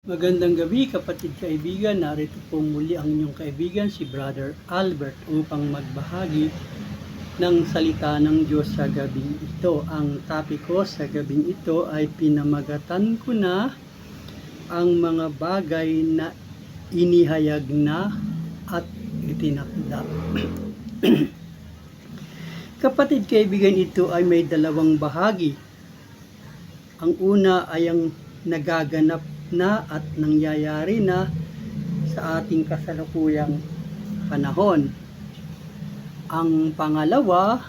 Magandang gabi kapatid kaibigan, narito pong muli ang inyong kaibigan si Brother Albert upang magbahagi ng salita ng Diyos sa gabing ito. Ang topic ko sa gabing ito ay pinamagatan ko na ang mga bagay na inihayag na at itinakda. Kapatid kaibigan, ito ay may dalawang bahagi. Ang una ay ang nagaganap na at nangyayari na sa ating kasalukuyang panahon. Ang pangalawa,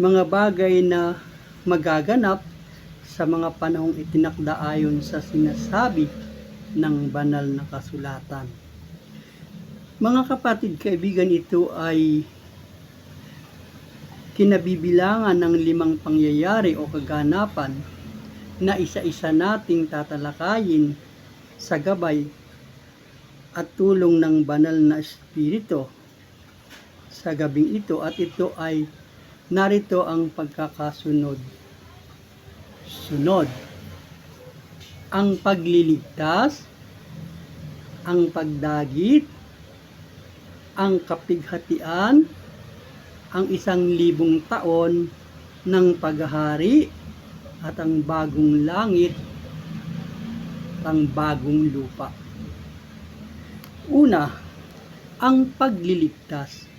mga bagay na magaganap sa mga panahong itinakda ayon sa sinasabi ng banal na kasulatan. Mga kapatid kaibigan, ito ay kinabibilangan ng 5 pangyayari o kaganapan na isa-isa nating tatalakayin sa gabay at tulong ng banal na Espiritu sa gabing ito, at ito ay narito ang pagkakasunod. Ang pagliligtas, ang pagdagit, ang kapighatian, ang 1,000 taon ng paghahari, at ang bagong langit, ang bagong lupa. Una, ang pagliligtas.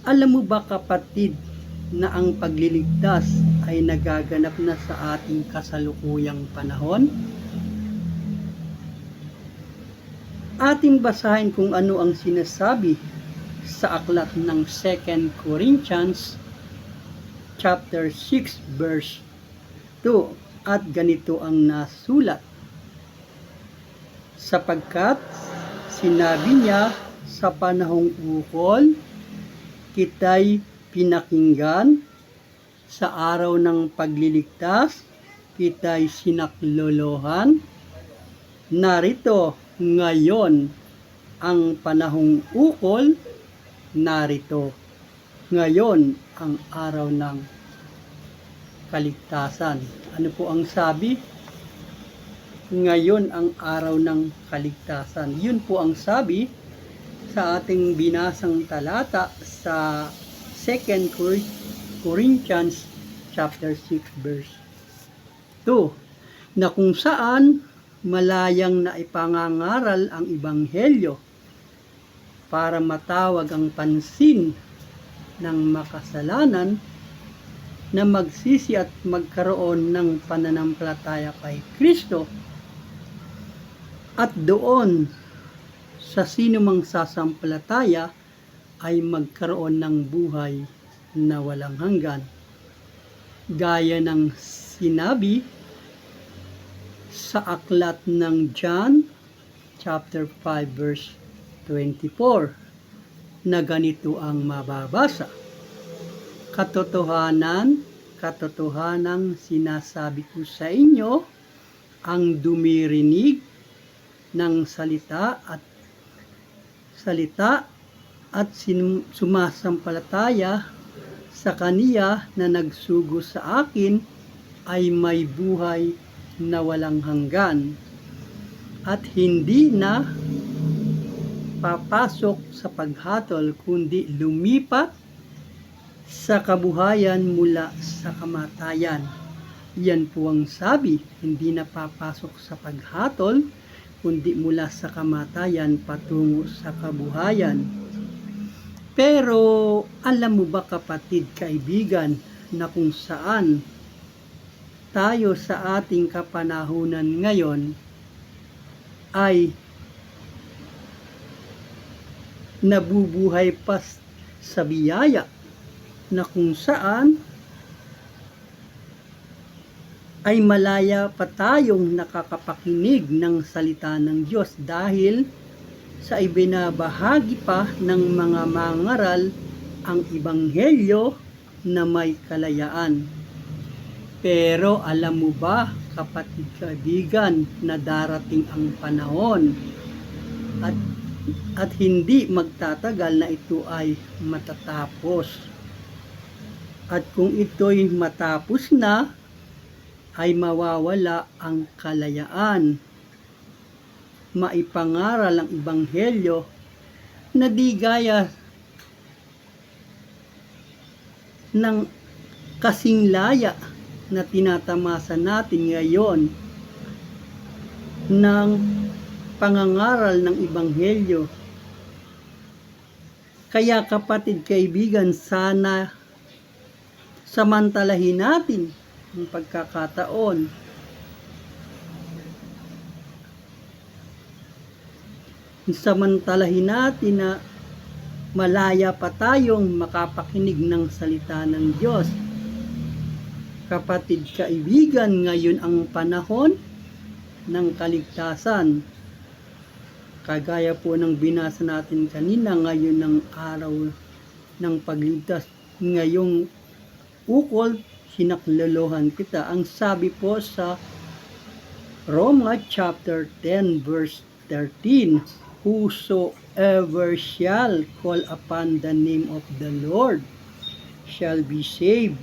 Alam mo ba kapatid na ang pagliligtas ay nagaganap na sa ating kasalukuyang panahon? Ating basahin kung ano ang sinasabi sa aklat ng 2 Corinthians chapter 6 verse 2, at ganito ang nasulat: sapagkat sinabi niya, sa panahong ukol kita'y pinakinggan, sa araw ng pagliligtas kita'y sinaklolohan. Narito ngayon ang panahong ukol, narito ngayon ang araw ng kaligtasan. Ano po ang sabi? Ngayon ang araw ng kaligtasan. Yun po ang sabi sa ating binasang talata sa 2 Corinthians chapter 6 verse 2, na kung saan malayang na ipangangaral ang ebanghelyo para matawag ang pansin ng makasalanan na magsisi at magkaroon ng pananampalataya kay Kristo, at doon sa sino mang sasampalataya ay magkaroon ng buhay na walang hanggan, gaya ng sinabi sa aklat ng John chapter 5 verse 24, na ganito ang mababasa: katotohanang sinasabi ko sa inyo, ang dumirinig ng salita at sumasampalataya sa kaniya na nagsugo sa akin ay may buhay na walang hanggan, at hindi na papasok sa paghatol, kundi lumipat sa kabuhayan mula sa kamatayan. Yan po ang sabi, hindi na papasok sa paghatol, kundi mula sa kamatayan patungo sa kabuhayan. Pero alam mo ba kapatid kaibigan, na kung saan tayo sa ating kapanahunan ngayon ay nabubuhay pa sa biyaya, na kung saan ay malaya pa tayong nakakapakinig ng salita ng Diyos dahil sa ibinabahagi pa ng mga mangaral ang ebanghelyo na may kalayaan. Pero alam mo ba kapatid kaibigan, na darating ang panahon at hindi magtatagal na ito ay matatapos. At kung ito'y matapos na, ay mawawala ang kalayaan. Maipangaral ang Ebanghelyo na di gaya ng kasinglaya na tinatamasa natin ngayon ng pangangaral ng Ebanghelyo. Kaya kapatid kaibigan, sana samantalahin natin ang pagkakataon. Samantalahin natin na malaya pa tayong makapakinig ng salita ng Diyos. Kapatid kaibigan, ngayon ang panahon ng kaligtasan. Kagaya po ng binasa natin kanina, ngayon ang araw ng pagligtas. Ngayong ukol, sinaklolohan kita. Ang sabi po sa Roma chapter 10 verse 13, whosoever shall call upon the name of the Lord shall be saved.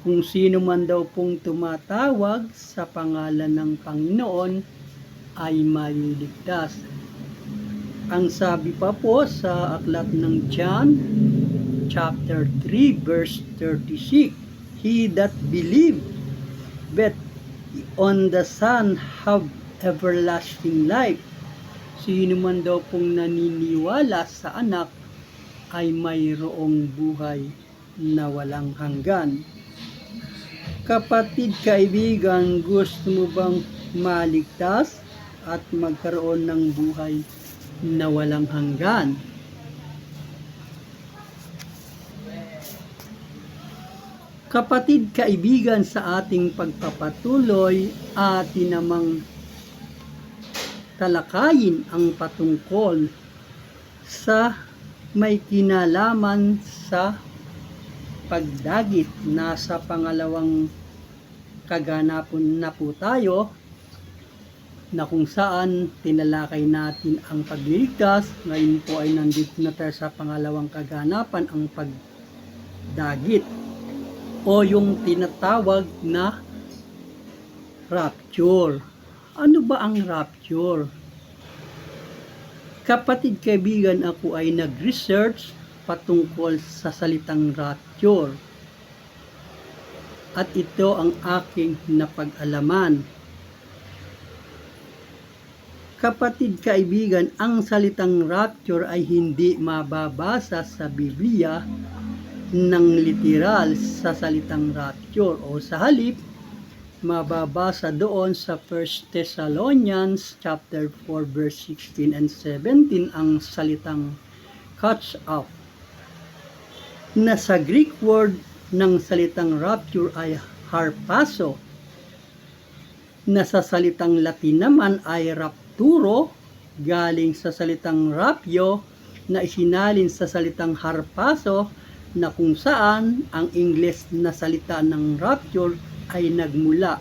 Kung sino man daw pong tumatawag sa pangalan ng Panginoon ay maliligtas. Ang sabi pa po sa aklat ng John chapter 3 verse 36, he that believe but on the Son have everlasting life. Sino man daw pong naniniwala sa anak ay mayroong buhay na walang hanggan. Kapatid kaibigan, gusto mo bang maligtas at magkaroon ng buhay na walang hanggan? Kapatid kaibigan, sa ating pagpapatuloy, atin namang talakayin ang patungkol sa may kinalaman sa pagdagit. Nasa pangalawang kaganapan na po tayo, na kung saan tinalakay natin ang pagliligtas. Ngayon po ay nandito na tayo sa pangalawang kaganapan, ang pagdagit o yung tinatawag na rapture. Ano ba ang rapture? Kapatid kaibigan, ako ay nag-research patungkol sa salitang rapture. At ito ang aking napag-alaman. Kapatid kaibigan, ang salitang rapture ay hindi mababasa sa Biblia ng literal sa salitang rapture, o sa halip mababasa doon sa 1 Thessalonians chapter 4 verse 16 and 17 ang salitang catch up, na sa Greek word ng salitang rapture ay harpazo, na sa salitang Latin naman ay rapturo, galing sa salitang rapio na isinalin sa salitang harpazo, na kung saan ang Ingles na salita ng rapture ay nagmula.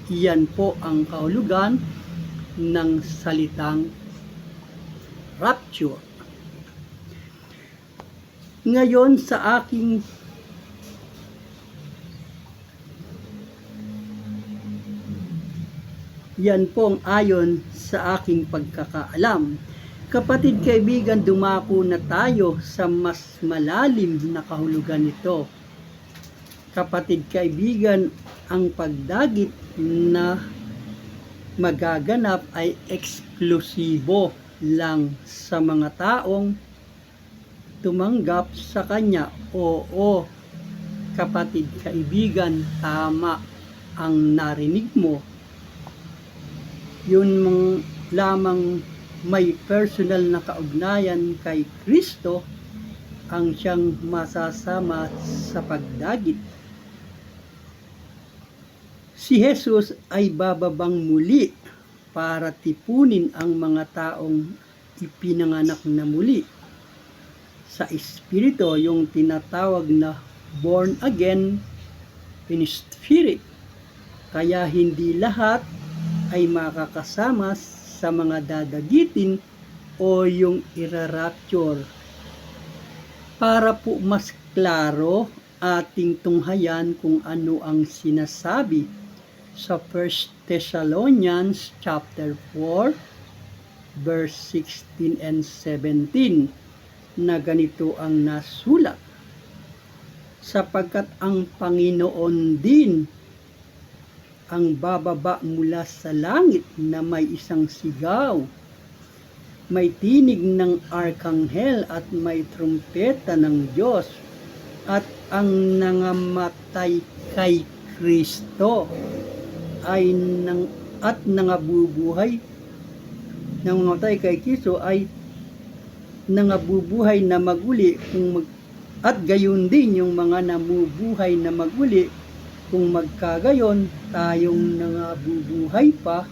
Iyan po ang kahulugan ng salitang rapture. Ngayon sa aking yan pong ayon sa aking pagkakaalam. Kapatid kaibigan, dumako na tayo sa mas malalim na kahulugan nito. Kapatid kaibigan, ang pagdagit na magaganap ay eksklusibo lang sa mga taong tumanggap sa Kanya. Oo, kapatid kaibigan, tama ang narinig mo. Yun lamang may personal na kaugnayan kay Kristo ang siyang masasama sa pagdagit. Si Jesus ay bababang muli para tipunin ang mga taong ipinanganak na muli sa Espiritu, yung tinatawag na born again in Spirit. Kaya hindi lahat ay makakasama sa mga dadagitin o yung irarapture. Para po mas klaro ating tunghayan kung ano ang sinasabi sa 1 Thessalonians chapter 4 verse 16 and 17 na ganito ang nasulat. Sapagkat ang Panginoon din ang bababa mula sa langit na may isang sigaw, may tinig ng arkanghel at may trumpeta ng Diyos, at ang nangamatay kay Kristo ay nangabubuhay na maguli at gayon din yung mga namubuhay na maguli kung magkagayon tayong nangabubuhay pa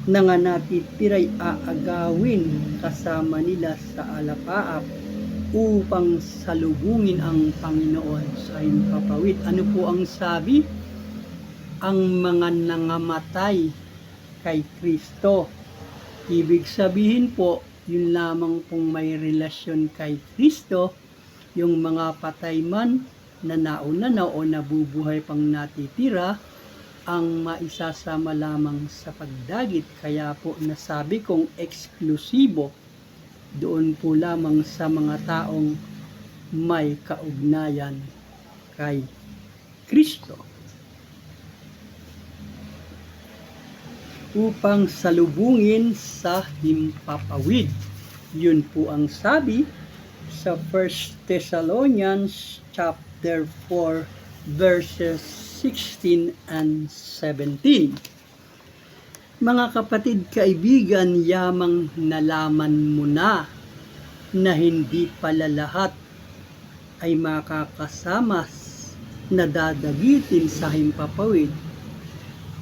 na nga natitiray aagawin kasama nila sa alapaap upang salubungin ang Panginoon sa himpapawid. Ano po ang sabi? Ang mga nangamatay kay Kristo. Ibig sabihin po, yun lamang pong may relasyon kay Kristo, yung mga patay man na nauna na o nabubuhay pang natitira, ang maisasama lamang sa pagdagit. Kaya po nasabi kong eksklusibo doon po lamang sa mga taong may kaugnayan kay Kristo, upang salubungin sa himpapawid. Yun po ang sabi sa 1 Thessalonians chapter 4 verses 16 and 17. Mga kapatid, kaibigan, yamang nalaman mo na hindi pala lahat ay makakasama na dadagitin sa himpapawid.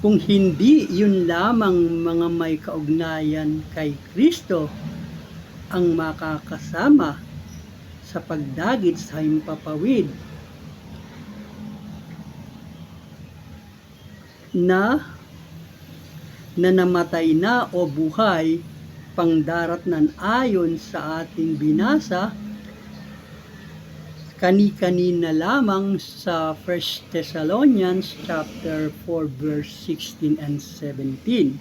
Kung hindi yun lamang mga may kaugnayan kay Kristo ang makakasama sa pagdagit sa himpapawid, na namatay na o buhay pangdaratnan ayon sa ating binasa kani-kanina lamang sa 1 Thessalonians chapter 4 verse 16 and 17.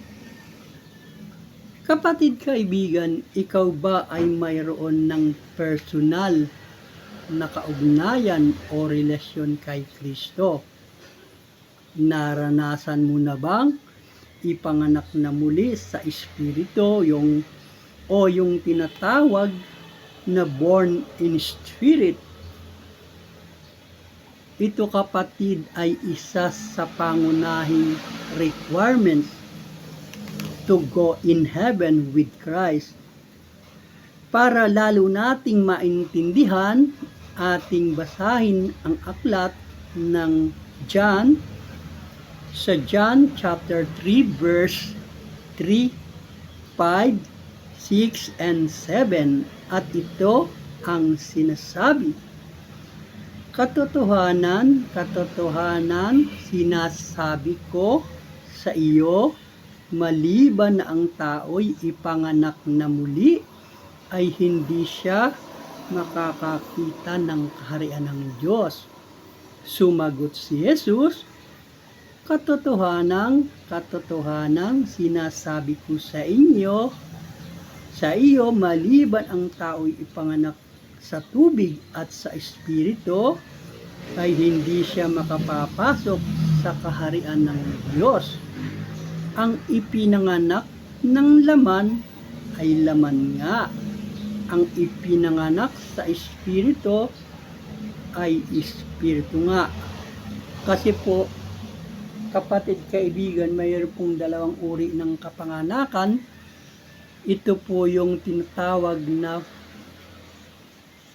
Kapatid, kaibigan, ikaw ba ay mayroon ng personal na kaugnayan o relasyon kay Kristo? Naranasan mo na bang ipanganak na muli sa Espiritu, yung tinatawag na born in Spirit? Ito, kapatid, ay isa sa pangunahing requirements to go in heaven with Christ. Para lalo nating maintindihan, ating basahin ang aklat ng John sa John chapter 3 verse 3, 5, 6, and 7. At ito ang sinasabi: Katotohanan, katotohanan, sinasabi ko sa iyo, maliban na ang tao'y ipanganak na muli, ay hindi siya makakakita ng kaharian ng Diyos. Sumagot si Jesus, katotohanan, katotohanan, sinasabi ko sa iyo, maliban ang tao'y ipanganak sa tubig at sa Espiritu, ay hindi siya makapapasok sa kaharian ng Diyos. Ang ipinanganak ng laman ay laman nga. Ang ipinanganak sa Espiritu ay Espiritu nga. Kasi po, kapatid, kaibigan, mayroon pong dalawang uri ng kapanganakan. Ito po yung tinatawag na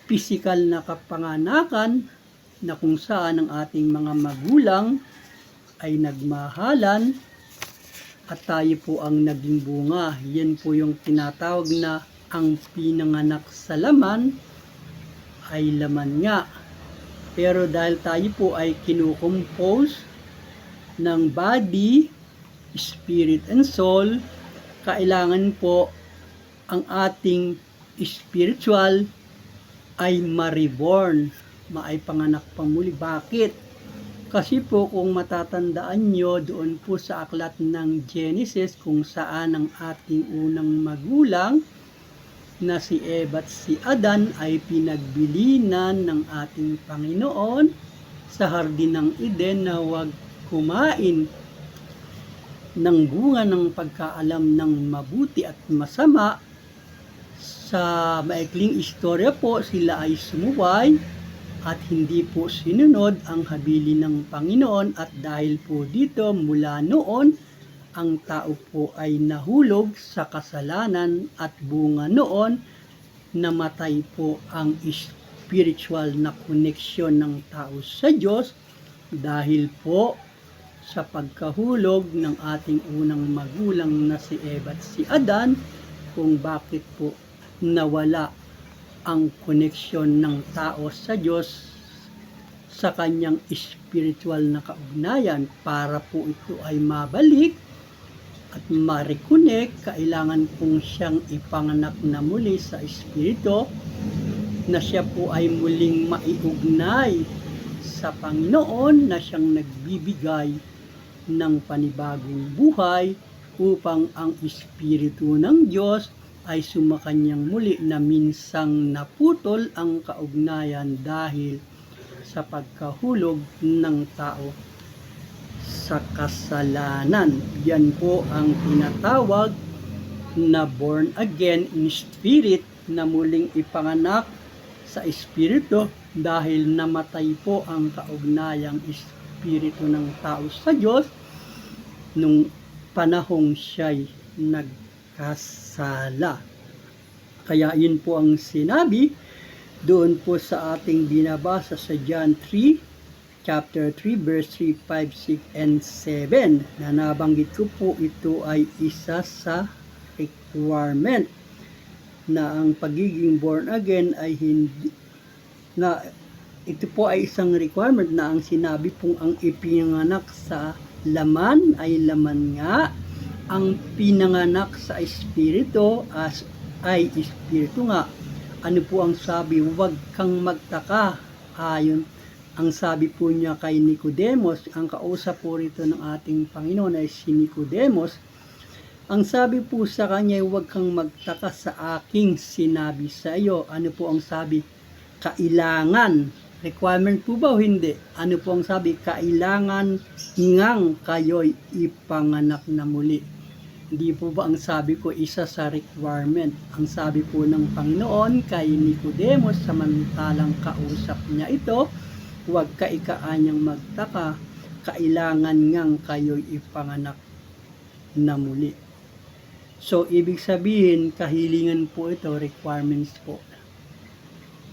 pisikal na kapanganakan, na kung saan ang ating mga magulang ay nagmahalan at tayo po ang naging bunga. Yan po yung tinatawag na ang pinanganak sa laman ay laman nga. Pero dahil tayo po ay kinukompose ng body, spirit, and soul, kailangan po ang ating spiritual ay ma-reborn maipanganak pa muli. Bakit? Kasi po kung matatandaan nyo doon po sa aklat ng Genesis kung saan ang ating unang magulang na si Eva at si Adan ay pinagbilinan ng ating Panginoon sa hardin ng Eden na huwag kumain ng bunga ng pagkaalam ng mabuti at masama. Sa maikling istorya po, sila ay sumuway at hindi po sinunod ang habilin ng Panginoon, at dahil po dito mula noon ang tao po ay nahulog sa kasalanan, at bunga noon namatay po ang spiritual na koneksyon ng tao sa Diyos dahil po sa pagkahulog ng ating unang magulang na si Eva at si Adan, kung bakit po nawala ang koneksyon ng tao sa Diyos sa kanyang spiritual na kaugnayan. Para po ito ay mabalik at ma-reconnect, kailangan pong siyang ipanganak na muli sa espiritu, na siya po ay muling maiugnay sa Panginoon na siyang nagbibigay ng panibagong buhay, upang ang espiritu ng Diyos ay sumakanyang muli na minsang naputol ang kaugnayan dahil sa pagkahulog ng tao sa kasalanan. Yan po ang tinatawag na born again in spirit, na muling ipanganak sa espiritu dahil namatay po ang kaugnayang espiritu ng tao sa Diyos nung panahong siya'y nagkasala. Kaya yun po ang sinabi doon po sa ating binabasa sa John 3, chapter 3, verse 3, 5, 6, and 7, na nabanggit ko po ito ay isa sa requirement na ang pagiging born again ay hindi, na ito po ay isang requirement na ang sinabi pong ang ipinanganak sa laman ay laman nga, ang pinanganak sa espiritu ay espiritu nga. Ano po ang sabi? Huwag kang magtaka. Ayon ang sabi po niya kay Nicodemos, ang kausap po rito ng ating Panginoon ay si Nicodemos. Ang sabi po sa kanya, huwag kang magtaka sa aking sinabi sa iyo. Ano po ang sabi? Kailangan. Requirement po ba o hindi? Ano po ang sabi? Kailangan ngang kayo'y ipanganak na muli. Hindi po ba ang sabi ko isa sa requirement? Ang sabi po ng Panginoon kay Nicodemos samantalang kausap niya ito, huwag ka ikaanyang magtaka, kailangan ngang kayo'y ipanganak na muli. So, ibig sabihin, kahilingan po ito, requirements po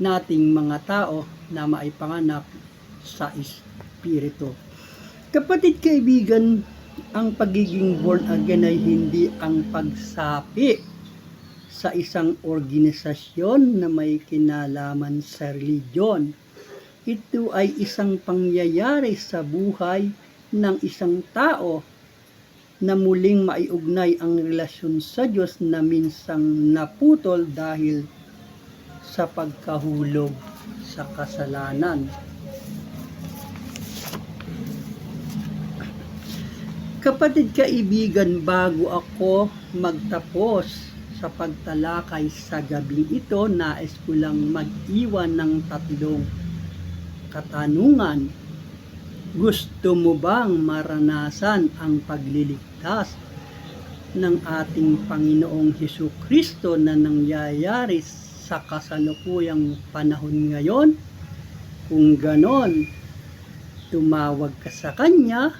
nating mga tao na maipanganak sa espiritu. Kapatid kaibigan, ang pagiging born again ay hindi ang pagsapi sa isang organisasyon na may kinalaman sa religion. Ito ay isang pangyayari sa buhay ng isang tao na muling maiugnay ang relasyon sa Diyos na minsang naputol dahil sa pagkahulog sa kasalanan. Kapatid kaibigan, bago ako magtapos sa pagtalakay sa gabing ito, nais ko lang mag-iwan ng tatlong katanungan. Gusto mo bang maranasan ang pagliligtas ng ating Panginoong Hesukristo na nangyayari sa kasalukuyang panahon ngayon? Kung ganon, tumawag ka sa Kanya,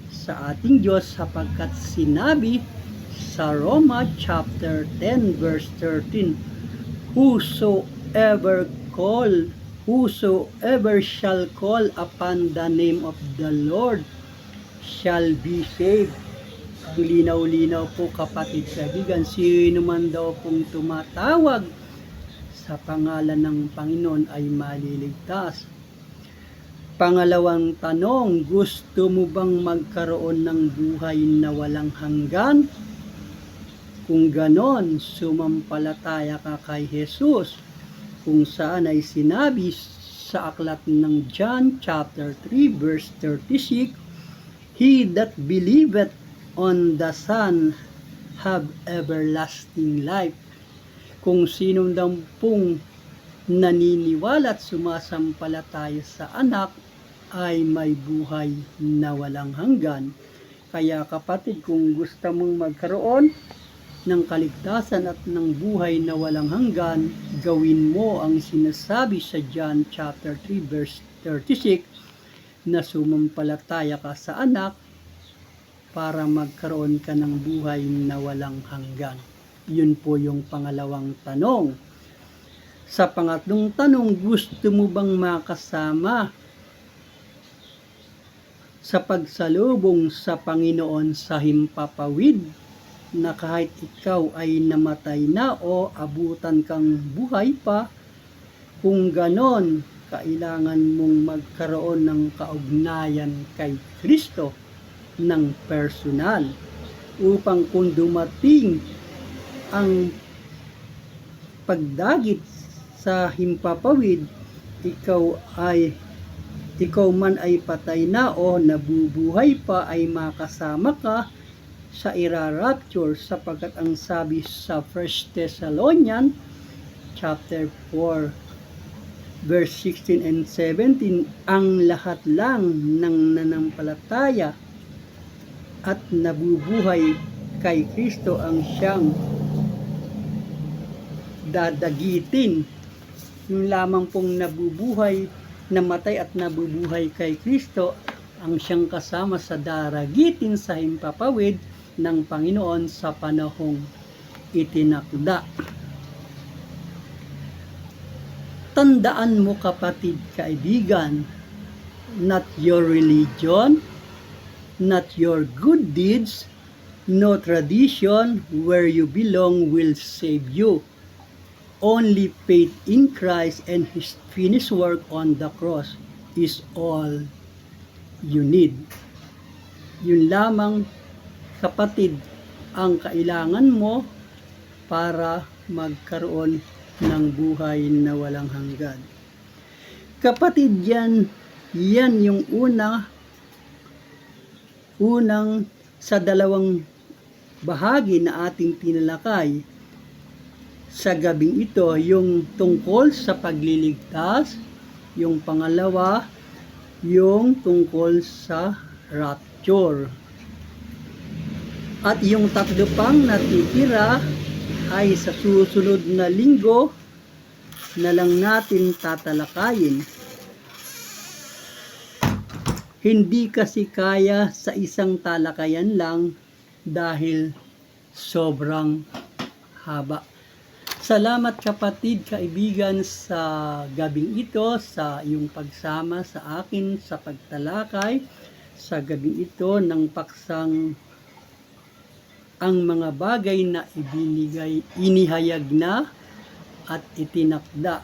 sa ating Diyos, sapagkat sinabi sa Roma chapter 10 verse 13, Whosoever shall call upon the name of the Lord shall be saved. Ang linaw-linaw po kapatid kaibigan, sino man daw pong tumatawag sa pangalan ng Panginoon ay maliligtas. Pangalawang tanong, gusto mo bang magkaroon ng buhay na walang hanggan? Kung ganon, sumampalataya ka kay Jesus, kung saan ay sinabi sa aklat ng John chapter 3 verse 36, "He that believeth on the Son have everlasting life." Kung sino daw pong naniniwala at sumasampalataya sa anak ay may buhay na walang hanggan. Kaya kapatid, kung gusto mong magkaroon ng kaligtasan at ng buhay na walang hanggan, gawin mo ang sinasabi sa John chapter 3 verse 36 na sumampalataya ka sa anak para magkaroon ka ng buhay na walang hanggan. Yun po yung pangalawang tanong. Sa pangatlong tanong, gusto mo bang makasama sa pagsalubong sa Panginoon sa himpapawid na kahit ikaw ay namatay na o abutan kang buhay pa? Kung ganon, kailangan mong magkaroon ng kaugnayan kay Kristo ng personal upang kung dumating ang pagdagit sa himpapawid, ikaw man ay patay na o nabubuhay pa, ay makasama ka sa ira-rapture, sapagkat ang sabi sa 1 Thessalonians chapter 4 verse 16 and 17, ang lahat lang ng nanampalataya at nabubuhay kay Kristo ang siyang dadagitin. Yung lamang pong nabubuhay, namatay at nabubuhay kay Kristo ang siyang kasama sa daragitin sa himpapawid ng Panginoon sa panahong itinakda. Tandaan mo kapatid, kaibigan, not your religion, not your good deeds, no tradition where you belong will save you. Only faith in Christ and His finished work on the cross is all you need. Yun lamang kapatid ang kailangan mo para magkaroon ng buhay na walang hanggan. Kapatid, yan yung unang sa dalawang bahagi na ating tinalakay sa gabing ito, yung tungkol sa pagliligtas, yung pangalawa, yung tungkol sa rapture. At yung tatlo pang natitira ay sa susunod na linggo na lang natin tatalakayin. Hindi kasi kaya sa isang talakayan lang dahil sobrang haba. Salamat kapatid, kaibigan, sa gabing ito, sa iyong pagsama sa akin sa pagtalakay sa gabing ito ng paksang ang mga bagay na inihayag na at itinakda,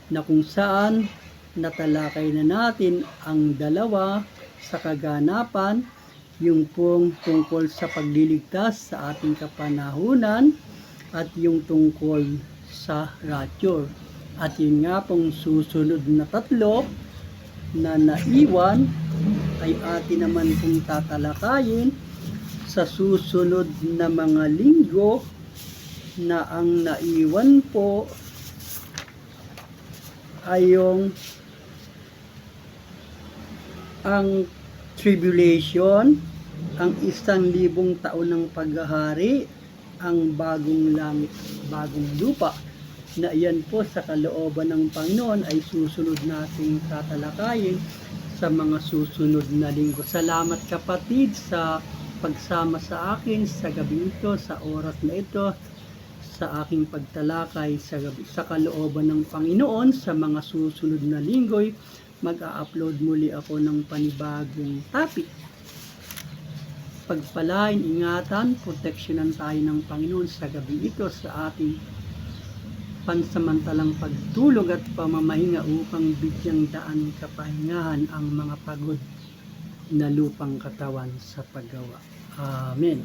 na kung saan natalakay na natin ang dalawa sa kaganapan, yung pong tungkol sa pagliligtas sa ating kapanahunan at yung tungkol sa rapture. At yun nga pong susunod na tatlo na naiwan ay atin naman pong tatalakayin sa susunod na mga linggo, na ang naiwan po ay ang tribulation, ang 1,000 taon ng paghahari, ang bagong langit, bagong lupa, na iyan po sa kalooban ng Panginoon ay susunod nating tatalakayin sa mga susunod na linggo. Salamat kapatid sa pagsama sa akin sa gabi ito, sa oras na ito, sa aking pagtalakay sa kalooban ng Panginoon. Sa mga susunod na linggo'y mag-a-upload muli ako ng panibagong topic. Pagpalain, ingatan, proteksyonan tayo ng Panginoon sa gabi ito sa ating pansamantalang pagtulog at pamamahinga upang bigyang daan kapahingahan ang mga pagod na lupang katawan sa paggawa. Amen.